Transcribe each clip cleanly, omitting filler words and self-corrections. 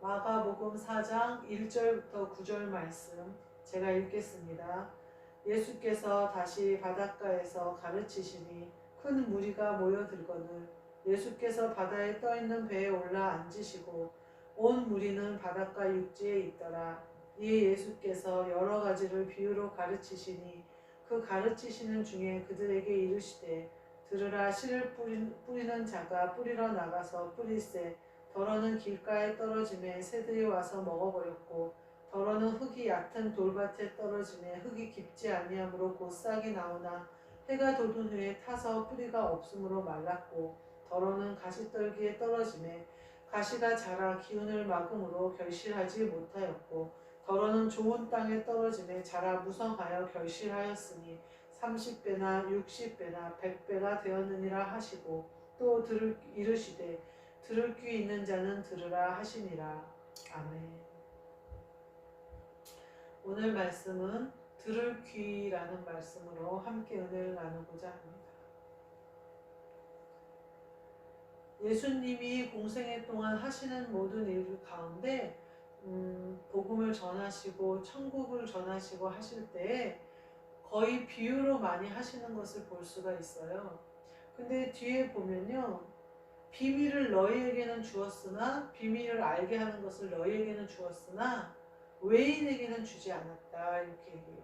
마가복음 4장 1절부터 9절 말씀 제가 읽겠습니다. 예수께서 다시 바닷가에서 가르치시니 큰 무리가 모여들거늘 예수께서 바다에 떠있는 배에 올라 앉으시고 온 무리는 바닷가 육지에 있더라. 이에 예수께서 여러 가지를 비유로 가르치시니 그 가르치시는 중에 그들에게 이르시되 들으라. 씨를 뿌리는 자가 뿌리러 나가서 뿌릴새 더러는 길가에 떨어짐에 새들이 와서 먹어버렸고 더러는 흙이 얕은 돌밭에 떨어짐에 흙이 깊지 아니하므로 곧 싹이 나오나 해가 돋은 후에 타서 뿌리가 없으므로 말랐고 더러는 가시떨기에 떨어짐에 가시가 자라 기운을 막음으로 결실하지 못하였고 더러는 좋은 땅에 떨어짐에 자라 무성하여 결실하였으니 30배나 60배나 100배가 되었느니라 하시고 또 이르시되 들을 귀 있는 자는 들으라 하시니라. 아멘. 오늘 말씀은 들을 귀라는 말씀으로 함께 은혜를 나누고자 합니다. 예수님이 공생애 동안 하시는 모든 일 가운데 복음을 전하시고 천국을 전하시고 하실 때에 거의 비유로 많이 하시는 것을 볼 수가 있어요. 근데 뒤에 보면요. 비밀을 너희에게는 주었으나 비밀을 알게 하는 것을 너희에게는 주었으나 외인에게는 주지 않았다 이렇게 얘기해요.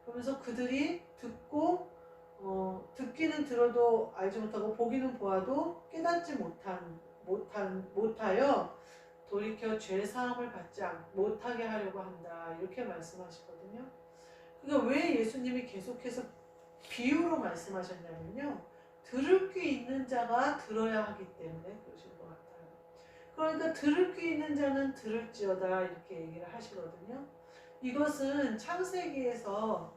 그러면서 그들이 듣고 듣기는 들어도 알지 못하고 보기는 보아도 깨닫지 못하여 돌이켜 죄사함을 받지 못하게 하려고 한다 이렇게 말씀하시거든요. 그러니까 왜 예수님이 계속해서 비유로 말씀하셨냐면요. 들을 귀 있는 자가 들어야 하기 때문에 그러신 것 같아요. 그러니까 들을 귀 있는 자는 들을지어다 이렇게 얘기를 하시거든요. 이것은 창세기에서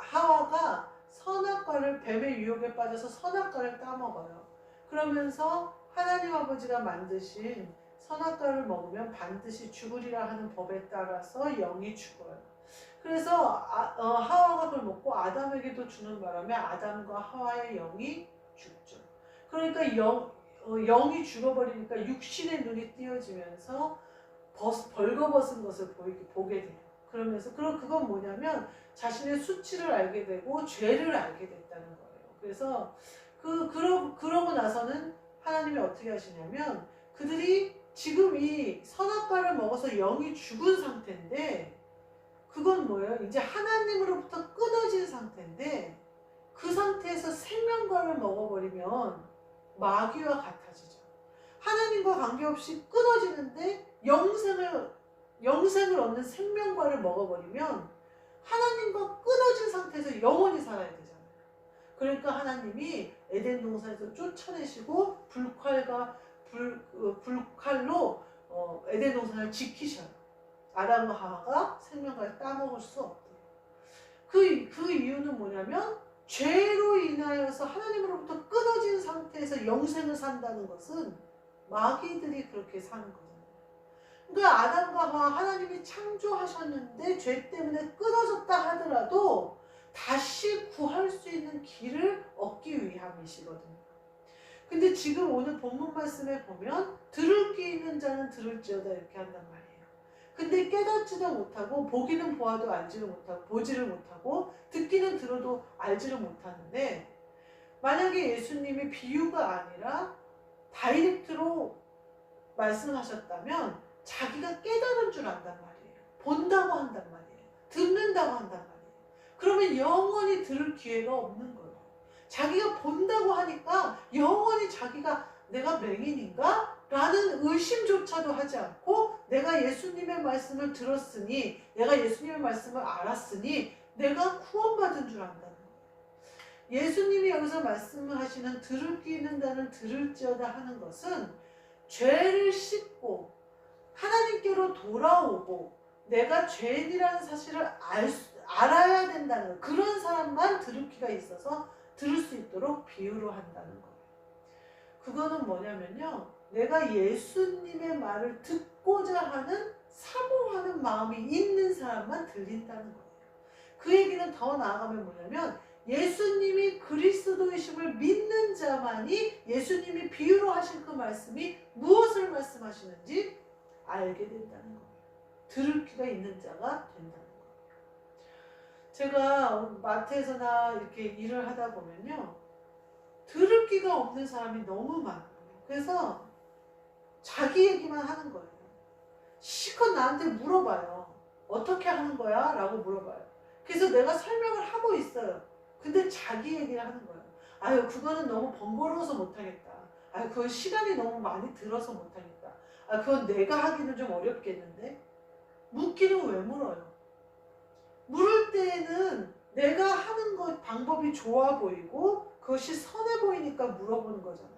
하와가 선악과를 뱀의 유혹에 빠져서 선악과를 따먹어요. 그러면서 하나님 아버지가 만드신 선악과를 먹으면 반드시 죽으리라 하는 법에 따라서 영이 죽어요. 그래서 하와가 그걸 먹고 아담에게도 주는 바람에 아담과 하와의 영이 죽죠. 그러니까 영이 죽어버리니까 육신의 눈이 띄어지면서 벌거벗은 것을 보게 돼요. 그러면서 그건 뭐냐면 자신의 수치를 알게 되고 죄를 알게 됐다는 거예요. 그래서 그러고 나서는 하나님이 어떻게 하시냐면 그들이 지금 이 선악과를 먹어서 영이 죽은 상태인데 그건 뭐예요? 이제 하나님으로부터 끊어진 상태인데 그 상태에서 생명과를 먹어버리면 마귀와 같아지죠. 하나님과 관계없이 끊어지는데 영생을 얻는 생명과를 먹어버리면 하나님과 끊어진 상태에서 영원히 살아야 되잖아요. 그러니까 하나님이 에덴 동산에서 쫓아내시고 불칼로 에덴 동산을 지키셔요. 아담과 하와가 생명과를 따먹을 수 없도록. 그 이유는 뭐냐면 죄로 인하여서 하나님으로부터 끊어진 상태에서 영생을 산다는 것은 마귀들이 그렇게 사는 거잖아요. 그러니까 아담과 하와 하나님이 창조하셨는데 죄 때문에 끊어졌다 하더라도 다시 구할 수 있는 길을 얻기 위함이시거든요. 근데 지금 오늘 본문 말씀에 보면 들을 귀 있는 자는 들을지어다 이렇게 한단 말이에요. 근데 깨닫지도 못하고 보기는 보아도 알지를 못하고 보지를 못하고 듣기는 들어도 알지를 못하는데 만약에 예수님이 비유가 아니라 다이렉트로 말씀하셨다면 자기가 깨달은 줄 안단 말이에요. 본다고 한단 말이에요. 듣는다고 한단 말이에요. 그러면 영원히 들을 기회가 없는 거예요. 자기가 본다고 하니까 영원히 자기가 내가 맹인인가? 라는 의심조차도 하지 않고 내가 예수님의 말씀을 들었으니 내가 예수님의 말씀을 알았으니 내가 구원받은 줄 안다는 거예요. 예수님이 여기서 말씀하시는 들을 귀 있는 자는 들을지어다 하는 것은 죄를 씻고 하나님께로 돌아오고 내가 죄인이라는 사실을 알아야 된다는 그런 사람만 들을 귀가 있어서 들을 수 있도록 비유로 한다는 거예요. 그거는 뭐냐면요. 내가 예수님의 말을 듣고자 하는 사모하는 마음이 있는 사람만 들린다는 거예요. 그 얘기는 더 나아가면 뭐냐면 예수님이 그리스도이심을 그를 믿는 자만이 예수님이 비유로 하신 그 말씀이 무엇을 말씀하시는지 알게 된다는 거예요. 들을 귀가 있는 자가 된다는 거예요. 제가 마트에서나 이렇게 일을 하다 보면요, 들을 귀가 없는 사람이 너무 많아요. 그래서 자기 얘기만 하는 거예요. 실컷 나한테 물어봐요. 어떻게 하는 거야? 라고 물어봐요. 그래서 내가 설명을 하고 있어요. 근데 자기 얘기를 하는 거예요. 아유, 그거는 너무 번거로워서 못하겠다. 아유, 그건 시간이 너무 많이 들어서 못하겠다. 아, 그건 내가 하기는 좀 어렵겠는데? 묻기는 왜 물어요? 물을 때에는 내가 하는 것 방법이 좋아 보이고 그것이 선해 보이니까 물어보는 거잖아요.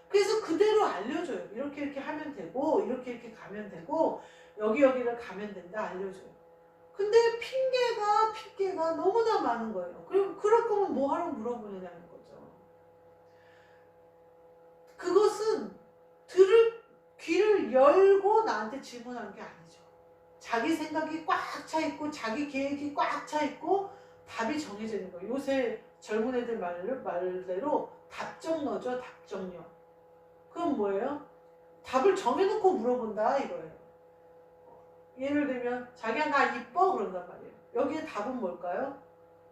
그래서 그대로 알려줘요. 이렇게 이렇게 하면 되고 이렇게 이렇게 가면 되고 여기를 가면 된다 알려줘요. 근데 핑계가 너무나 많은 거예요. 그럼 그럴 거면 뭐하러 물어보느냐는 거죠. 그것은 들을 귀를 열고 나한테 질문하는 게 아니죠. 자기 생각이 꽉 차 있고 자기 계획이 꽉 차 있고 답이 정해져 있는 거예요. 요새 젊은 애들 말대로 답정너죠. 답정너. 그건 뭐예요? 답을 정해놓고 물어본다 이거예요. 예를 들면 자기야 나 이뻐 그런단 말이에요. 여기에 답은 뭘까요?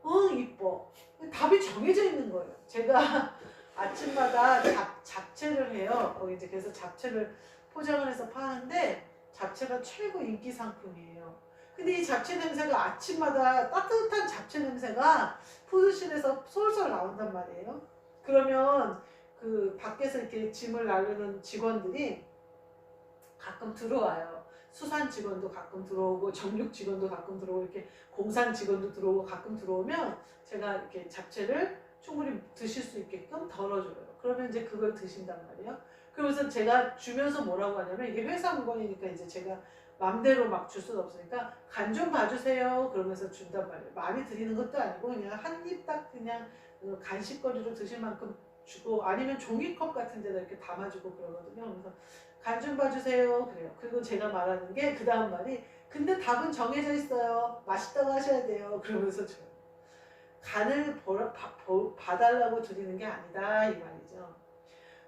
응 이뻐. 답이 정해져 있는 거예요. 제가 아침마다 잡채를 해요. 거기 이제 그래서 잡채를 포장을 해서 파는데 잡채가 최고 인기 상품이에요. 근데 이 잡채 냄새가 아침마다 따뜻한 잡채 냄새가 푸드실에서 솔솔 나온단 말이에요. 그러면 그 밖에서 이렇게 짐을 나르는 직원들이 가끔 들어와요. 수산 직원도 가끔 들어오고 정육 직원도 가끔 들어오고 이렇게 공산 직원도 들어오고 가끔 들어오면 제가 이렇게 잡채를 충분히 드실 수 있게끔 덜어줘요. 그러면 이제 그걸 드신단 말이에요. 그러면서 제가 주면서 뭐라고 하냐면 이게 회사 물건이니까 이제 제가 맘대로 막 줄 수는 없으니까 간 좀 봐주세요 그러면서 준단 말이에요. 많이 드리는 것도 아니고 그냥 한 입 딱 그냥 간식거리로 드실 만큼 주고 아니면 종이컵 같은 데다 이렇게 담아주고 그러거든요. 그래서 간 좀 봐주세요 그래요. 그리고 제가 말하는 게 그 다음 말이 근데 답은 정해져 있어요. 맛있다고 하셔야 돼요. 그러면서 줘요. 간을 봐달라고 드리는 게 아니다 이 말이죠.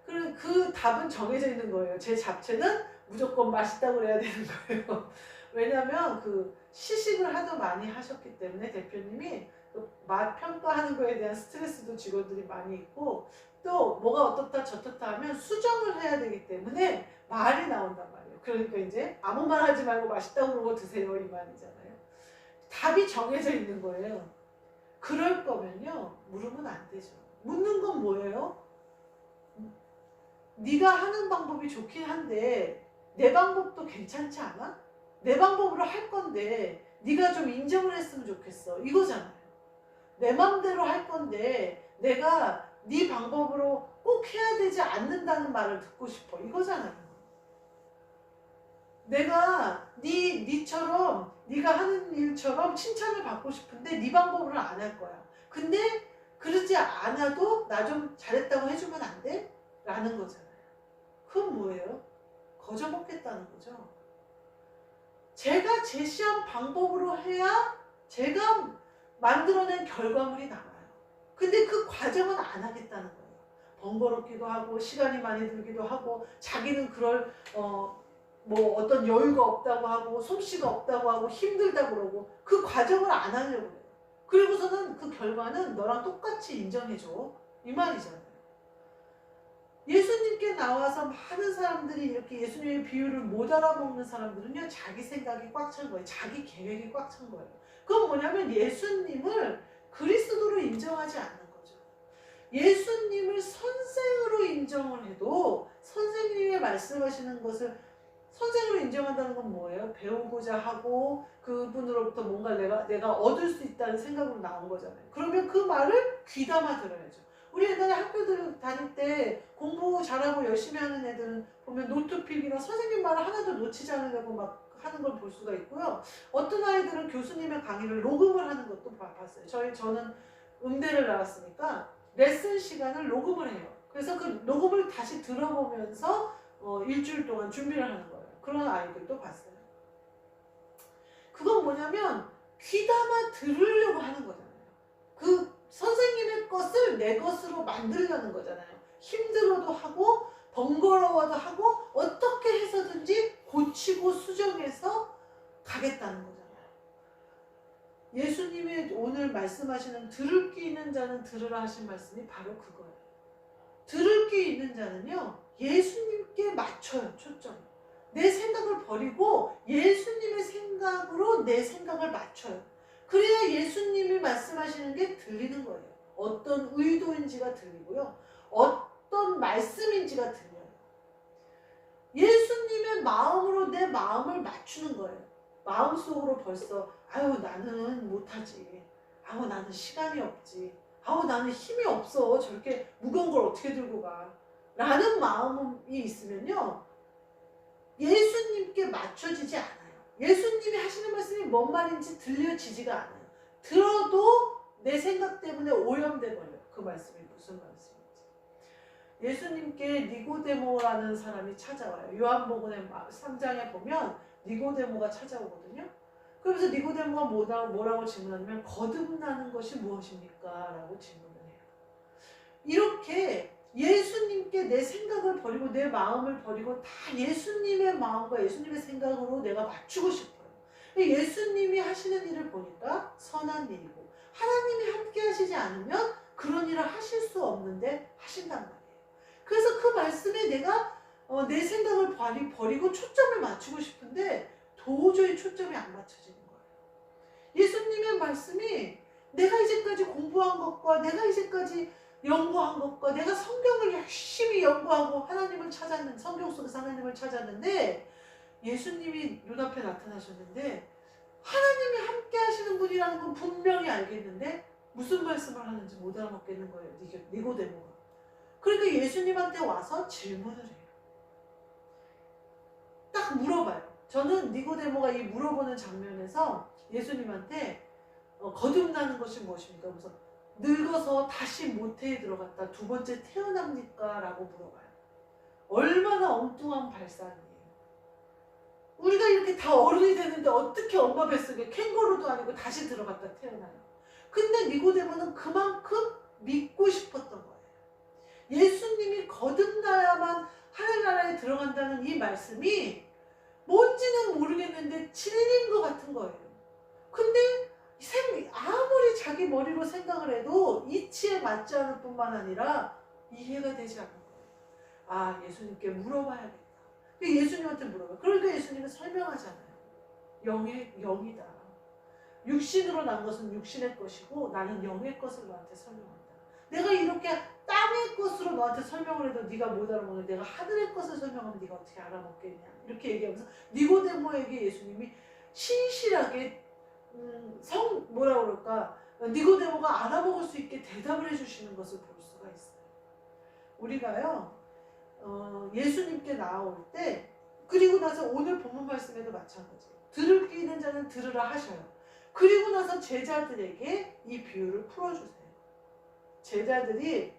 그 답은 정해져 있는 거예요. 제 잡채는 무조건 맛있다고 그래야 되는 거예요. 왜냐면 그 시식을 하도 많이 하셨기 때문에 대표님이 맛 평가하는 거에 대한 스트레스도 직원들이 많이 있고 또 뭐가 어떻다 저떻다 하면 수정을 해야 되기 때문에 말이 나온단 말이에요. 그러니까 이제 아무 말 하지 말고 맛있다고 그러고 드세요 이 말이잖아요. 답이 정해져 있는 거예요. 그럴 거면요 물으면 안 되죠. 묻는 건 뭐예요? 네가 하는 방법이 좋긴 한데 내 방법도 괜찮지 않아? 내 방법으로 할 건데 네가 좀 인정을 했으면 좋겠어 이거잖아요. 내 맘대로 할 건데 내가 네 방법으로 꼭 해야 되지 않는다는 말을 듣고 싶어 이거잖아요. 내가 니처럼 네가 하는 일처럼 칭찬을 받고 싶은데 네 방법으로 안 할 거야. 근데 그러지 않아도 나 좀 잘했다고 해주면 안 돼? 라는 거잖아요. 그건 뭐예요? 거저먹겠다는 거죠. 제가 제시한 방법으로 해야 제가 만들어낸 결과물이 나와요. 근데 그 과정은 안 하겠다는 거예요. 번거롭기도 하고 시간이 많이 들기도 하고 자기는 그럴 뭐 어떤 여유가 없다고 하고 솜씨가 없다고 하고 힘들다고 그러고 그 과정을 안 하려고 해요. 그리고서는 그 결과는 너랑 똑같이 인정해줘 이 말이잖아요. 예수님께 나와서 많은 사람들이 이렇게 예수님의 비유를 못 알아먹는 사람들은요 자기 생각이 꽉 찬 거예요. 자기 계획이 꽉 찬 거예요. 그건 뭐냐면 예수님을 그리스도로 인정하지 않는 거죠. 예수님을 선생으로 인정을 해도 선생님이 말씀하시는 것을 선생으로 인정한다는 건 뭐예요? 배우고자 하고 그분으로부터 뭔가 내가 얻을 수 있다는 생각으로 나온 거잖아요. 그러면 그 말을 귀담아 들어야죠. 우리 옛날에 학교 다닐 때 공부 잘하고 열심히 하는 애들은 보면 노트필기나 선생님 말을 하나도 놓치지 않으려고 막 하는 걸 볼 수가 있고요. 어떤 아이들은 교수님의 강의를 녹음을 하는 것도 봤어요. 저는 음대를 나왔으니까 레슨 시간을 녹음을 해요. 그래서 그 녹음을 다시 들어보면서 일주일 동안 준비를 하는 거예요. 그런 아이들도 봤어요. 그건 뭐냐면 귀담아 들으려고 하는 거잖아요. 그 선생님의 것을 내 것으로 만들려는 거잖아요. 힘들어도 하고 번거로워도 하고 어떻게 해서든지 고치고 수정해서 가겠다는 거잖아요. 예수님이 오늘 말씀하시는 들을 귀 있는 자는 들으라 하신 말씀이 바로 그거예요. 들을 귀 있는 자는요, 예수님께 맞춰요, 초점. 내 생각을 버리고 예수님의 생각으로 내 생각을 맞춰요. 그래야 예수님이 말씀하시는 게 들리는 거예요. 어떤 의도인지가 들리고요. 어떤 말씀인지가 들려요. 예수님의 마음으로 내 마음을 맞추는 거예요. 마음속으로 벌써 아유 나는 못하지. 아우 나는 시간이 없지. 아우 나는 힘이 없어. 저렇게 무거운 걸 어떻게 들고 가. 라는 마음이 있으면요. 예수님께 맞춰지지 않아요. 예수님이 하시는 말씀이 뭔 말인지 들려지지가 않아요. 들어도 내 생각 때문에 오염돼 버려요. 그 말씀이 무슨 말씀인지. 예수님께 니고데모라는 사람이 찾아와요. 요한복음의 3장에 보면 니고데모가 찾아오거든요. 그러면서 니고데모가 뭐라고 질문하냐면 거듭나는 것이 무엇입니까? 라고 질문을 해요. 이렇게 예수님께 내 생각을 버리고 내 마음을 버리고 다 예수님의 마음과 예수님의 생각으로 내가 맞추고 싶어요. 예수님이 하시는 일을 보니까 선한 일이고 하나님이 함께 하시지 않으면 그런 일을 하실 수 없는데 하신단 말이에요. 그래서 그 말씀에 내가 내 생각을 버리고 초점을 맞추고 싶은데 도저히 초점이 안 맞춰지는 거예요. 예수님의 말씀이 내가 이제까지 공부한 것과 내가 이제까지 연구한 것과 내가 성경을 열심히 연구하고 하나님을 찾았는 성경 속에서 하나님을 찾았는데 예수님이 눈앞에 나타나셨는데 하나님이 함께 하시는 분이라는 건 분명히 알겠는데 무슨 말씀을 하는지 못 알아먹겠는 거예요. 니고데모가. 그러니까 예수님한테 와서 질문을 해요. 딱 물어봐요. 저는 니고데모가 이 물어보는 장면에서 예수님한테 거듭나는 것이 무엇입니까? 그래서 늙어서 다시 모태에 들어갔다 두 번째 태어납니까? 라고 물어봐요. 얼마나 엉뚱한 발상이에요. 우리가 이렇게 다 어른이 되는데 어떻게 엄마 뱃속에 캥거루도 아니고 다시 들어갔다 태어나요. 근데 니고데모는 그만큼 믿고 싶었던 거예요. 예수님이 거듭나야만 하늘나라에 들어간다는 이 말씀이 뭔지는 모르겠는데 진리인 것 같은 거예요. 근데 아무리 자기 머리로 생각을 해도 이치에 맞지 않을 뿐만 아니라 이해가 되지 않는 거예요. 아, 예수님께 물어봐야겠다. 예수님한테 물어봐요. 그러니까 예수님은 설명하잖아요. 영이다. 육신으로 난 것은 육신의 것이고 나는 영의 것을 너한테 설명한다. 내가 이렇게 땅의 것으로 너한테 설명을 해도 네가 못 알아먹는 내가 하늘의 것을 설명하면 네가 어떻게 알아먹겠냐. 이렇게 얘기하면서 니고데모에게 예수님이 신실하게 뭐라 그럴까 니고데모가 알아먹을 수 있게 대답을 해주시는 것을 볼 수가 있어요. 우리가요 예수님께 나올 때 그리고 나서 오늘 본문 말씀에도 마찬가지예요. 들을 귀 있는 자는 들으라 하셔요. 그리고 나서 제자들에게 이 비유를 풀어주세요. 제자들이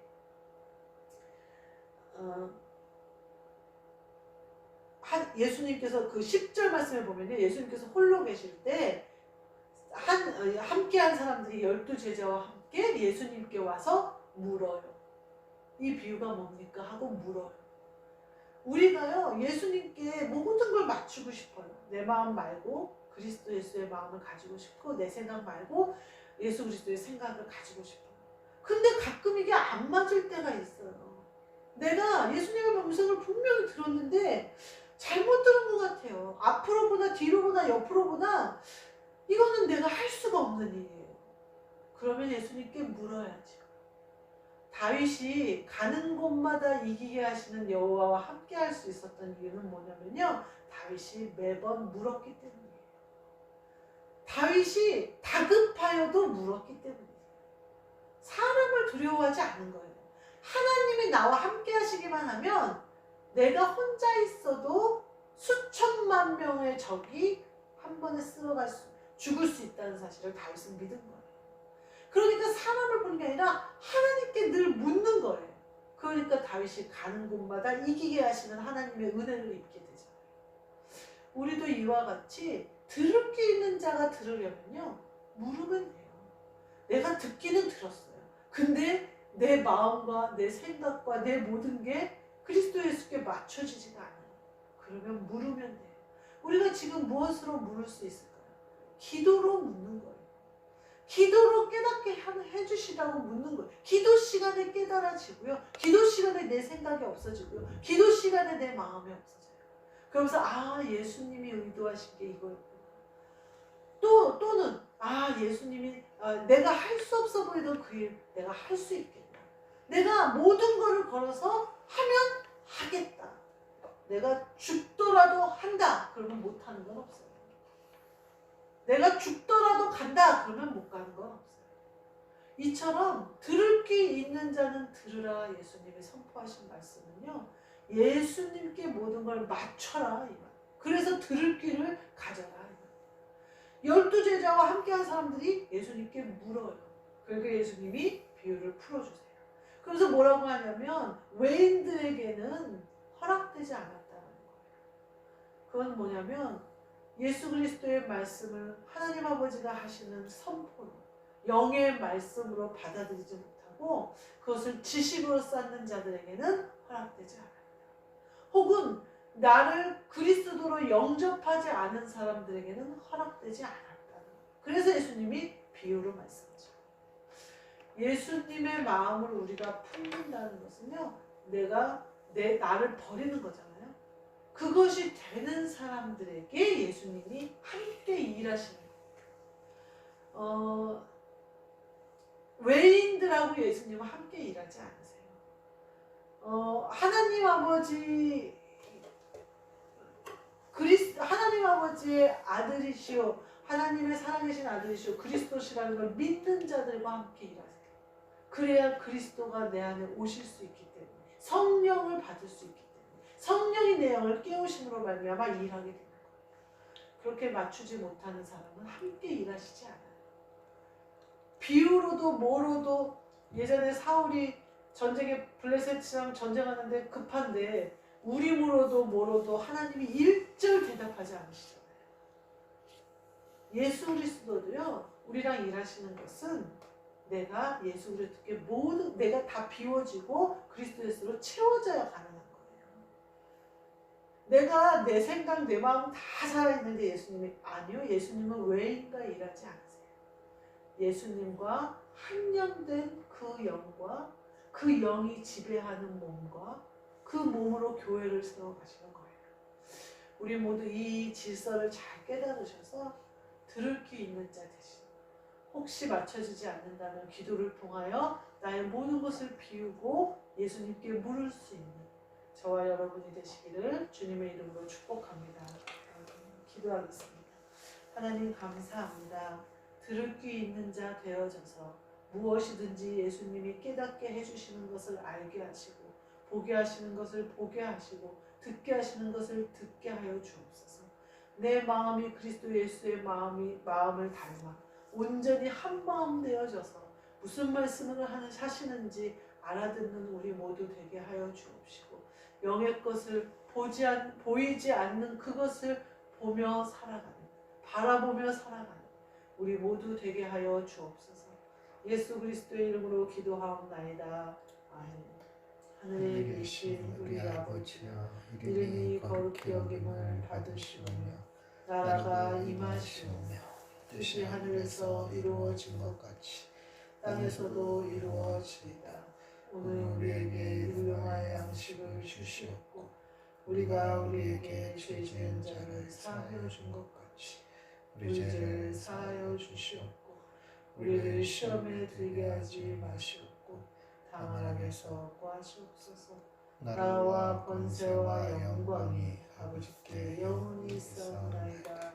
예수님께서 그 10절 말씀에 보면요. 예수님께서 홀로 계실 때 함께한 사람들이 12제자와 함께 예수님께 와서 물어요. 이 비유가 뭡니까? 하고 물어요. 우리가요 예수님께 모든 걸 맞추고 싶어요. 내 마음 말고 그리스도 예수의 마음을 가지고 싶고 내 생각 말고 예수 그리스도의 생각을 가지고 싶어요. 근데 가끔 이게 안 맞을 때가 있어요. 내가 예수님의 음성을 분명히 들었는데 잘못 들은 것 같아요. 앞으로 보나 뒤로 보나 옆으로 보나 이거는 내가 할 수가 없는 일이에요. 그러면 예수님께 물어야죠. 다윗이 가는 곳마다 이기게 하시는 여호와와 함께 할 수 있었던 이유는 뭐냐면요. 다윗이 매번 물었기 때문이에요. 다윗이 다급하여도 물었기 때문이에요. 사람을 두려워하지 않은 거예요. 하나님이 나와 함께 하시기만 하면 내가 혼자 있어도 수천만 명의 적이 한 번에 죽을 수 있다는 사실을 다윗은 믿은 거예요. 그러니까 사람을 보는 게 아니라 하나님께 늘 묻는 거예요. 그러니까 다윗이 가는 곳마다 이기게 하시는 하나님의 은혜를 입게 되잖아요. 우리도 이와 같이 들을 귀 있는 자가 들으려면요. 물으면 돼요. 내가 듣기는 들었어요. 근데 내 마음과 내 생각과 내 모든 게 그리스도 예수께 맞춰지지가 않아요. 그러면 물으면 돼요. 우리가 지금 무엇으로 물을 수 있을까요? 기도로 묻는 거예요. 기도로 깨닫게 해주시라고 묻는 거예요. 기도 시간에 깨달아지고요. 기도 시간에 내 생각이 없어지고요. 기도 시간에 내 마음이 없어져요. 그러면서 아, 예수님이 의도하신 게 이거였구나. 또는 아, 예수님이 내가 할 수 없어 보이던 그 일 내가 할 수 있겠다. 내가 모든 거를 걸어서 하면 하겠다. 내가 죽더라도 한다. 그러면 못하는 건 없어요. 내가 죽더라도 간다. 그러면 못 가는 건 없어요. 이처럼 들을 귀 있는 자는 들으라. 예수님이 선포하신 말씀은요. 예수님께 모든 걸 맞춰라. 그래서 들을 귀를 가져라. 12제자와 함께한 사람들이 예수님께 물어요. 그러니까 예수님이 비유를 풀어주세요. 그래서 뭐라고 하냐면 외인들에게는 허락되지 않았다는 거예요. 그건 뭐냐면 예수 그리스도의 말씀을 하나님 아버지가 하시는 선포로 영의 말씀으로 받아들이지 못하고 그것을 지식으로 쌓는 자들에게는 허락되지 않았다. 혹은 나를 그리스도로 영접하지 않은 사람들에게는 허락되지 않았다는 거예요. 그래서 예수님이 비유로 말씀하죠. 예수님의 마음을 우리가 품는다는 것은요. 나를 버리는 거잖아요. 그것이 되는 사람들에게 예수님이 함께 일하시는 거예요. 외인들하고 예수님은 함께 일하지 않으세요. 하나님 아버지의 아들이시오, 하나님의 살아계신 아들이시오, 그리스도시라는 걸 믿는 자들과 함께 일하세요. 그래야 그리스도가 내 안에 오실 수 있기 때문에, 성령을 받을 수 있기 때문에, 성령이 내 영을 깨우심으로 말미암아 일하게 되는 거예요. 그렇게 맞추지 못하는 사람은 함께 일하시지 않아요. 비유로도 뭐로도 예전에 사울이 전쟁에 블레셋이랑 전쟁하는데 급한데 우림으로도 뭐로도 하나님이 일절 대답하지 않으시잖아요. 예수 그리스도도요. 우리랑 일하시는 것은 내가 예수 그리스도께 모든 내가 다 비워지고 그리스도 예수로 채워져야 가능한 거예요. 내가 내 생각 내 마음 다 살아있는데 예수님이 아니요. 예수님은 외인과 일하지 않으세요. 예수님과 한영된 그 영과 그 영이 지배하는 몸과 그 몸으로 교회를 세워가시는 거예요. 우리 모두 이 질서를 잘 깨달으셔서 들을 귀 있는 자 되시고 혹시 맞춰지지 않는다면 기도를 통하여 나의 모든 것을 비우고 예수님께 물을 수 있는 저와 여러분이 되시기를 주님의 이름으로 축복합니다. 기도하겠습니다. 하나님 감사합니다. 들을 귀 있는 자 되어져서 무엇이든지 예수님이 깨닫게 해주시는 것을 알게 하시고 보게 하시는 것을 보게 하시고 듣게 하시는 것을 듣게 하여 주옵소서. 내 마음이 그리스도 예수의 마음을 닮아 온전히 한 마음 되어져서 무슨 말씀을 하시는지 알아듣는 우리 모두 되게 하여 주옵시고 영의 것을 보이지 않는 그것을 보며 살아가는 바라보며 살아가는 우리 모두 되게 하여 주옵소서. 예수 그리스도의 이름으로 기도하옵나이다. 아멘. 하늘에 계신 우리 아버지여 이름이 거룩히 여김을 받으시오며 나라가 임하시오며 뜻이 하늘에서 이루어진 것 같이 땅에서도 이루어지이다. 오늘 우리에게 일용할 양식을 주시옵고 우리가 우리에게 죄 지은 자를 사하여 준 것 같이 우리 죄를 사하여 주시옵고 우리를 시험에 들게 하지 마시옵고 다만 악에서 구하시옵소서. 나라와 권세와 영광이 아버지께 영원히 있사옵나이다.